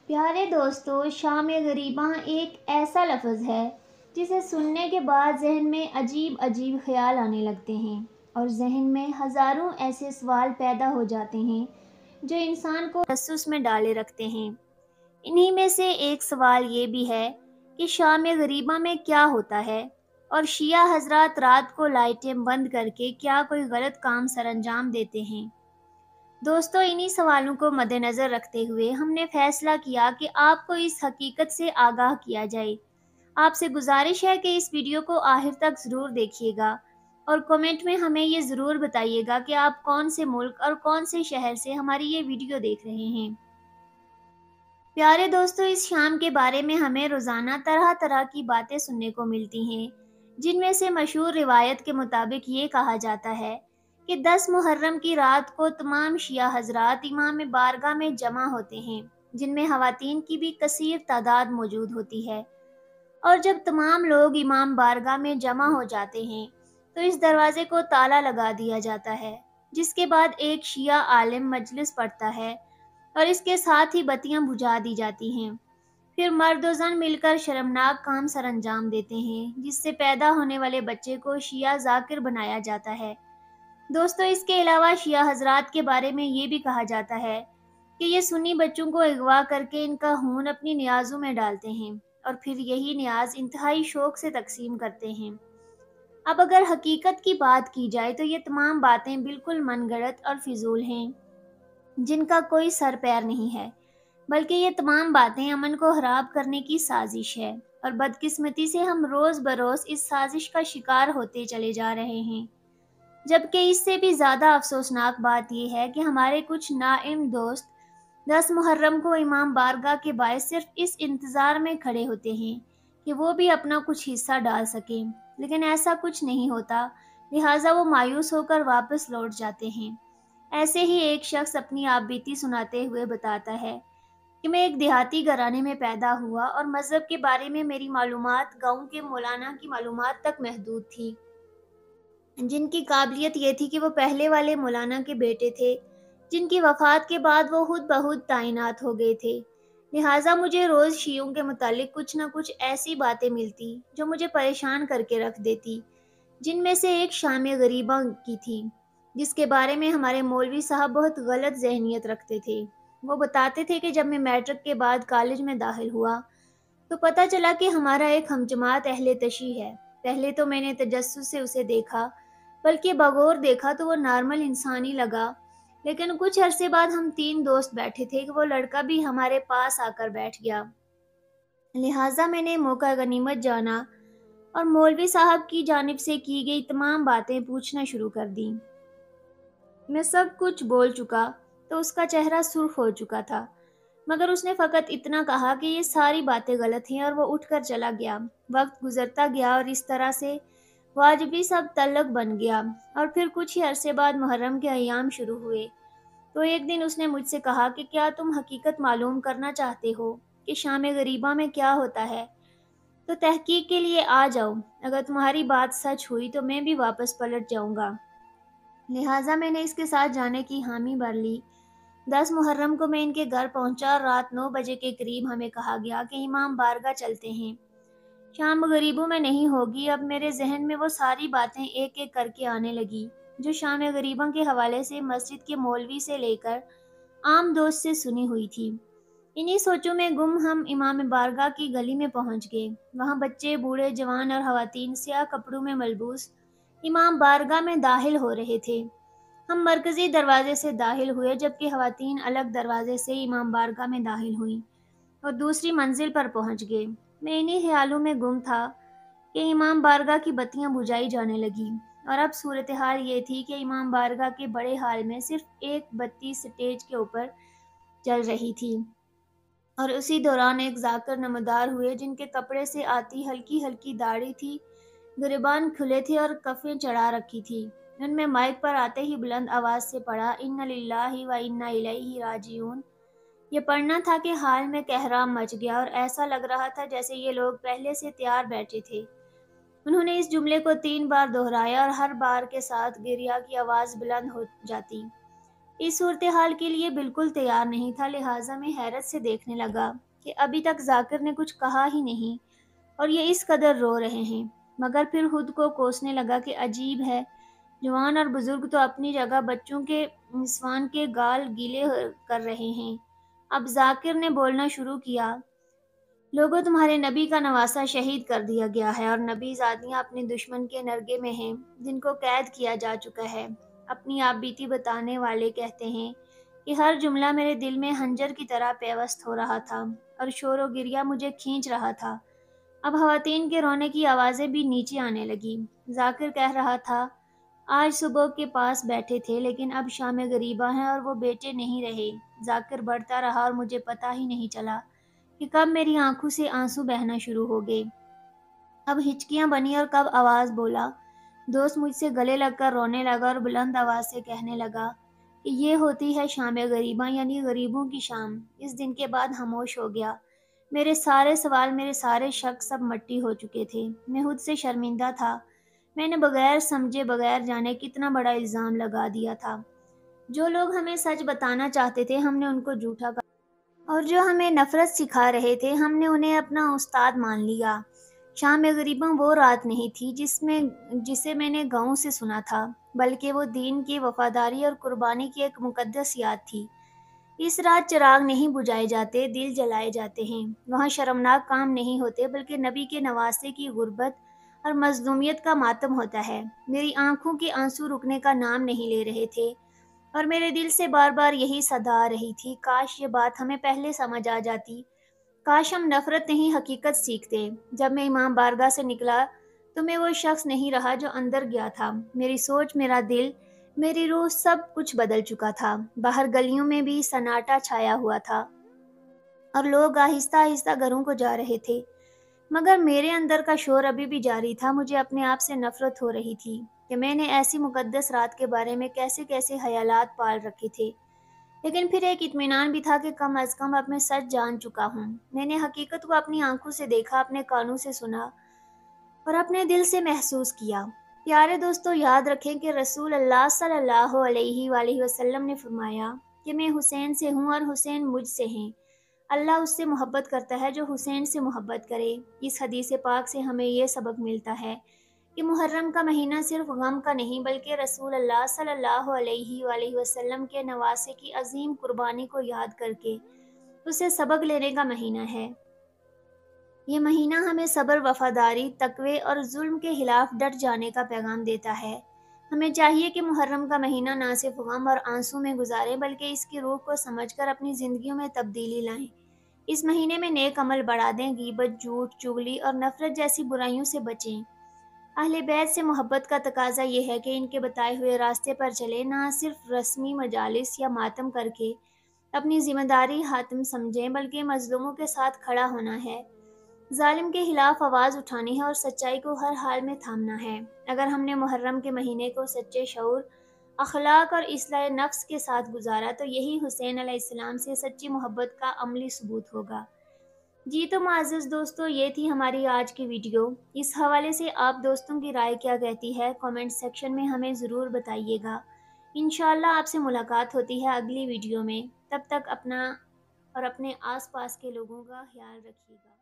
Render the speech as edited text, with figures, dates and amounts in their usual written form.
پیارے دوستو، شام غریباں ایک ایسا لفظ ہے جسے سننے کے بعد ذہن میں عجیب عجیب خیال آنے لگتے ہیں اور ذہن میں ہزاروں ایسے سوال پیدا ہو جاتے ہیں جو انسان کو تجسس میں ڈالے رکھتے ہیں۔ انہی میں سے ایک سوال یہ بھی ہے کہ شام غریباں میں کیا ہوتا ہے اور شیعہ حضرات رات کو لائٹیں بند کر کے کیا کوئی غلط کام سر انجام دیتے ہیں؟ دوستو، انہی سوالوں کو مد نظر رکھتے ہوئے ہم نے فیصلہ کیا کہ آپ کو اس حقیقت سے آگاہ کیا جائے۔ آپ سے گزارش ہے کہ اس ویڈیو کو آخر تک ضرور دیکھیے گا اور کمنٹ میں ہمیں یہ ضرور بتائیے گا کہ آپ کون سے ملک اور کون سے شہر سے ہماری یہ ویڈیو دیکھ رہے ہیں۔ پیارے دوستو، اس شام کے بارے میں ہمیں روزانہ طرح طرح کی باتیں سننے کو ملتی ہیں، جن میں سے مشہور روایت کے مطابق یہ کہا جاتا ہے کہ 10 محرم کی رات کو تمام شیعہ حضرات امام بارگاہ میں جمع ہوتے ہیں، جن میں خواتین کی بھی کثیر تعداد موجود ہوتی ہے، اور جب تمام لوگ امام بارگاہ میں جمع ہو جاتے ہیں تو اس دروازے کو تالا لگا دیا جاتا ہے، جس کے بعد ایک شیعہ عالم مجلس پڑھتا ہے اور اس کے ساتھ ہی بتیاں بجھا دی جاتی ہیں۔ پھر مرد و زن مل کر شرمناک کام سر انجام دیتے ہیں، جس سے پیدا ہونے والے بچے کو شیعہ ذاکر بنایا جاتا ہے۔ دوستو، اس کے علاوہ شیعہ حضرات کے بارے میں یہ بھی کہا جاتا ہے کہ یہ سنی بچوں کو اغوا کر کے ان کا خون اپنی نیازوں میں ڈالتے ہیں اور پھر یہی نیاز انتہائی شوق سے تقسیم کرتے ہیں۔ اب اگر حقیقت کی بات کی جائے تو یہ تمام باتیں بالکل من گڑت اور فضول ہیں، جن کا کوئی سر پیر نہیں ہے، بلکہ یہ تمام باتیں امن کو خراب کرنے کی سازش ہے، اور بدقسمتی سے ہم روز بروز اس سازش کا شکار ہوتے چلے جا رہے ہیں۔ جبکہ اس سے بھی زیادہ افسوسناک بات یہ ہے کہ ہمارے کچھ ناعلم دوست 10 محرم کو امام بارگاہ کے باعث صرف اس انتظار میں کھڑے ہوتے ہیں کہ وہ بھی اپنا کچھ حصہ ڈال سکیں، لیکن ایسا کچھ نہیں ہوتا، لہٰذا وہ مایوس ہو کر واپس لوٹ جاتے ہیں۔ ایسے ہی ایک شخص اپنی آپ بیتی سناتے ہوئے بتاتا ہے کہ میں ایک دیہاتی گھرانے میں پیدا ہوا اور مذہب کے بارے میں میری معلومات گاؤں کے مولانا کی معلومات تک محدود تھی، جن کی قابلیت یہ تھی کہ وہ پہلے والے مولانا کے بیٹے تھے، جن کی وفات کے بعد وہ خود بخود تعینات ہو گئے تھے۔ لہٰذا مجھے روز شیعوں کے متعلق کچھ نہ کچھ ایسی باتیں ملتی جو مجھے پریشان کر کے رکھ دیتی، جن میں سے ایک شام غریباں کی تھی، جس کے بارے میں ہمارے مولوی صاحب بہت غلط ذہنیت رکھتے تھے۔ وہ بتاتے تھے کہ جب میں میٹرک کے بعد کالج میں داخل ہوا تو پتہ چلا کہ ہمارا ایک ہم جماعت اہل تشیع ہے۔ پہلے تو میں نے تجسس سے اسے دیکھا، بلکہ بغور دیکھا تو وہ نارمل انسانی لگا، لیکن کچھ عرصے بعد ہم 3 دوست بیٹھے تھے کہ وہ لڑکا بھی ہمارے پاس آ کر بیٹھ گیا۔ لہٰذا میں نے موقع غنیمت جانا اور مولوی صاحب کی جانب سے کی گئی تمام باتیں پوچھنا شروع کر دیں۔ میں سب کچھ بول چکا تو اس کا چہرہ سرخ ہو چکا تھا، مگر اس نے فقط اتنا کہا کہ یہ ساری باتیں غلط ہیں اور وہ اٹھ کر چلا گیا۔ وقت گزرتا گیا اور اس طرح سے وہ آج بھی سب تعلق بن گیا، اور پھر کچھ ہی عرصے بعد محرم کے ایام شروع ہوئے تو ایک دن اس نے مجھ سے کہا کہ کیا تم حقیقت معلوم کرنا چاہتے ہو کہ شام غریباں میں کیا ہوتا ہے؟ تو تحقیق کے لیے آ جاؤ، اگر تمہاری بات سچ ہوئی تو میں بھی واپس پلٹ جاؤں گا۔ لہٰذا میں نے اس کے ساتھ جانے کی حامی بھر لی۔ 10 محرم کو میں ان کے گھر پہنچا اور رات 9 بجے کے قریب ہمیں کہا گیا کہ امام بارگاہ چلتے ہیں، شام غریبوں میں نہیں ہوگی۔ اب میرے ذہن میں وہ ساری باتیں ایک ایک کر کے آنے لگی جو شام غریبوں کے حوالے سے مسجد کے مولوی سے لے کر عام دوست سے سنی ہوئی تھی۔ انہی سوچوں میں گم ہم امام بارگاہ کی گلی میں پہنچ گئے۔ وہاں بچے، بوڑھے، جوان اور خواتین سیاہ کپڑوں میں ملبوس امام بارگاہ میں داخل ہو رہے تھے۔ ہم مرکزی دروازے سے داخل ہوئے، جبکہ خواتین الگ دروازے سے امام بارگاہ میں داخل ہوئیں اور دوسری منزل پر پہنچ گئے۔ میں انہی خیالوں میں گم تھا کہ امام بارگاہ کی بتیاں بجھائی جانے لگیں، اور اب صورتحال یہ تھی کہ امام بارگاہ کے بڑے ہال میں صرف ایک بتی سٹیج کے اوپر جل رہی تھی، اور اسی دوران ایک ذاکر نمودار ہوئے جن کے کپڑے سے آتی ہلکی ہلکی داڑھی تھی، گریبان کھلے تھے اور کفیں چڑھا رکھی تھی۔ ان میں مائک پر آتے ہی بلند آواز سے پڑھا، اِنَّ لِلَّهِ وَإِنَّا إِلَيْهِ راجعون۔ یہ پڑھنا تھا کہ حال میں کہرام مچ گیا اور ایسا لگ رہا تھا جیسے یہ لوگ پہلے سے تیار بیٹھے تھے۔ انہوں نے اس جملے کو 3 بار دہرایا اور ہر بار کے ساتھ گریہ کی آواز بلند ہو جاتی۔ اس صورتحال کے لیے بالکل تیار نہیں تھا، لہٰذا میں حیرت سے دیکھنے لگا کہ ابھی تک ذاکر نے کچھ کہا ہی نہیں اور یہ اس قدر رو رہے ہیں، مگر پھر خود کو کوسنے لگا کہ عجیب ہے، جوان اور بزرگ تو اپنی جگہ بچوں کے نسوان کے گال گیلے کر رہے ہیں۔ اب ذاکر نے بولنا شروع کیا، لوگوں تمہارے نبی کا نواسہ شہید کر دیا گیا ہے اور نبی زادیاں اپنے دشمن کے نرگے میں ہیں جن کو قید کیا جا چکا ہے۔ اپنی آپ بیتی بتانے والے کہتے ہیں کہ ہر جملہ میرے دل میں خنجر کی طرح پیوست ہو رہا تھا اور شور و گریہ مجھے کھینچ رہا تھا۔ اب خواتین کے رونے کی آوازیں بھی نیچے آنے لگی۔ ذاکر کہہ رہا تھا، آج صبح کے پاس بیٹھے تھے لیکن اب شام غریبہ ہیں اور وہ بیٹے نہیں رہے۔ ذاکر بڑھتا رہا اور مجھے پتہ ہی نہیں چلا کہ کب میری آنکھوں سے آنسو بہنا شروع ہو گئے، اب ہچکیاں بنی اور کب آواز بولا۔ دوست مجھ سے گلے لگ کر رونے لگا اور بلند آواز سے کہنے لگا کہ یہ ہوتی ہے شام غریباں، یعنی غریبوں کی شام۔ اس دن کے بعد خاموش ہو گیا۔ میرے سارے سوال، میرے سارے شک سب مٹی ہو چکے تھے۔ میں خود سے شرمندہ تھا، میں نے بغیر سمجھے بغیر جانے کتنا بڑا الزام لگا دیا تھا۔ جو لوگ ہمیں سچ بتانا چاہتے تھے ہم نے ان کو جھوٹا کہا، اور جو ہمیں نفرت سکھا رہے تھے ہم نے انہیں اپنا استاد مان لیا۔ شام غریباں وہ رات نہیں تھی جسے میں نے گاؤں سے سنا تھا، بلکہ وہ دین کی وفاداری اور قربانی کی ایک مقدس یاد تھی۔ اس رات چراغ نہیں بجھائے جاتے، دل جلائے جاتے ہیں۔ وہاں شرمناک کام نہیں ہوتے بلکہ نبی کے نواسے کی غربت اور مظلومیت کا ماتم ہوتا ہے۔ میری آنکھوں کے آنسو رکنے کا نام نہیں لے رہے تھے اور میرے دل سے بار بار یہی صدا آ رہی تھی، کاش یہ بات ہمیں پہلے سمجھ آ جاتی، کاش ہم نفرت نہیں حقیقت سیکھتے۔ جب میں امام بارگاہ سے نکلا تو میں وہ شخص نہیں رہا جو اندر گیا تھا۔ میری سوچ، میرا دل، میری روح، سب کچھ بدل چکا تھا۔ باہر گلیوں میں بھی سناٹا چھایا ہوا تھا اور لوگ آہستہ آہستہ گھروں کو جا رہے تھے، مگر میرے اندر کا شور ابھی بھی جاری تھا۔ مجھے اپنے آپ سے نفرت ہو رہی تھی کہ میں نے ایسی مقدس رات کے بارے میں کیسے کیسے خیالات پال رکھے تھے، لیکن پھر ایک اطمینان بھی تھا کہ کم از کم اب میں سچ جان چکا ہوں۔ میں نے حقیقت کو اپنی آنکھوں سے دیکھا، اپنے کانوں سے سنا اور اپنے دل سے محسوس کیا۔ پیارے دوستو، یاد رکھیں کہ رسول اللہ صلی اللہ علیہ وآلہ وسلم نے فرمایا کہ میں حسین سے ہوں اور حسین مجھ سے ہیں۔ اللہ اس سے محبت کرتا ہے جو حسین سے محبت کرے۔ اس حدیث پاک سے ہمیں یہ سبق ملتا ہے کہ محرم کا مہینہ صرف غم کا نہیں بلکہ رسول اللہ صلی اللہ علیہ وآلہ وسلم کے نواسے کی عظیم قربانی کو یاد کر کے اسے سبق لینے کا مہینہ ہے۔ یہ مہینہ ہمیں صبر، وفاداری، تقوی اور ظلم کے خلاف ڈٹ جانے کا پیغام دیتا ہے۔ ہمیں چاہیے کہ محرم کا مہینہ نہ صرف غم اور آنسو میں گزاریں بلکہ اس کی روح کو سمجھ کر اپنی زندگیوں میں تبدیلی لائیں۔ اس مہینے میں نیک عمل بڑھا دیں، غیبت، جھوٹ، چغلی اور نفرت جیسی برائیوں سے بچیں۔ اہل بیت سے محبت کا تقاضا یہ ہے کہ ان کے بتائے ہوئے راستے پر چلیں، نہ صرف رسمی مجالس یا ماتم کر کے اپنی ذمہ داری حاتم سمجھیں بلکہ مظلوموں کے ساتھ کھڑا ہونا ہے، ظالم کے خلاف آواز اٹھانی ہے اور سچائی کو ہر حال میں تھامنا ہے۔ اگر ہم نے محرم کے مہینے کو سچے شعور، اخلاق اور اصلاح نفس کے ساتھ گزارا تو یہی حسین علیہ السلام سے سچی محبت کا عملی ثبوت ہوگا۔ جی تو معزز دوستو، یہ تھی ہماری آج کی ویڈیو۔ اس حوالے سے آپ دوستوں کی رائے کیا کہتی ہے، کامنٹ سیکشن میں ہمیں ضرور بتائیے گا۔ انشاءاللہ آپ سے ملاقات ہوتی ہے اگلی ویڈیو میں۔ تب تک اپنا اور اپنے آس پاس کے لوگوں کا خیال رکھیے گا۔